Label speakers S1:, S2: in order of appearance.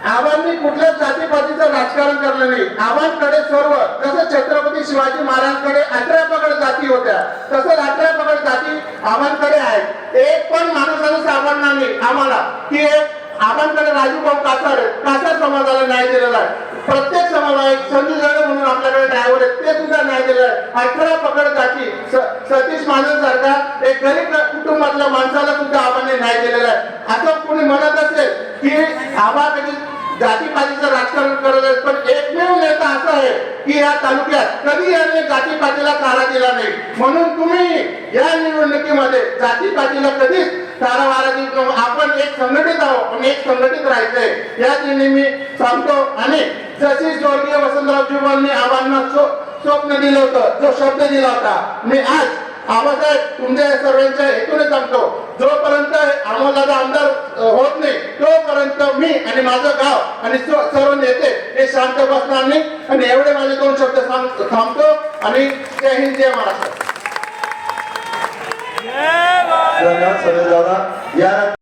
S1: आबांनी कुठल्याच जातीपातीचं राजकारण केलं नाही. आबांकडे सर्व जसं छत्रपती शिवाजी महाराजांकडे 18 पगड जाती होत्या तसंच 18 पगड जाती आबांकडे आहेत. एक पण माणूस असं सापडणार नाही आम्हाला की आबांकडे राजूभाऊ कासार समाजाला न्याय दिलेला आहे. प्रत्येक समाजाला एक संजू जळे म्हणून आपल्याकडे ड्रायव्हर आहेत, ते सुद्धा न्याय दिलेला आहे. 18 पगड जाती सतीश महाजन सारखा एक गरीब कुटुंबातल्या माणसाला सुद्धा आबांनी न्याय दिलेला आहे. असं कोणी म्हणत असेल की आबा कधी जातीपातीचं राजकारण करत आहेत, पण एकमेव नेता असा आहे की या तालुक्यात कधी याने जातीपातीला तारा दिला नाही. म्हणून तुम्ही या निवडणुकीमध्ये जातीपातीला कधीच तारा वारा देत नाही. आपण एक संघटित आहोत आणि एक संघटित राहायचंय या दिनी मी सांगतो. आणि जशी स्वर्गीय वसंतराव चव्हाणांनी आबांना स्वप्न दिलं होतं, जो शब्द दिला होता, मी आज आबासाहेब तुमच्या सर्वांच्या हेतूने सांगतो, जोपर्यंत अमोलदादा आमदार होत नाही तोपर्यंत मी आणि माझं गाव आणि सर्व नेते हे शांत बसणार नाही. आणि एवढे माझे 2 शब्द थांबतो आणि जय हिंद, जय महाराष्ट्र.
S2: धन्यवाद.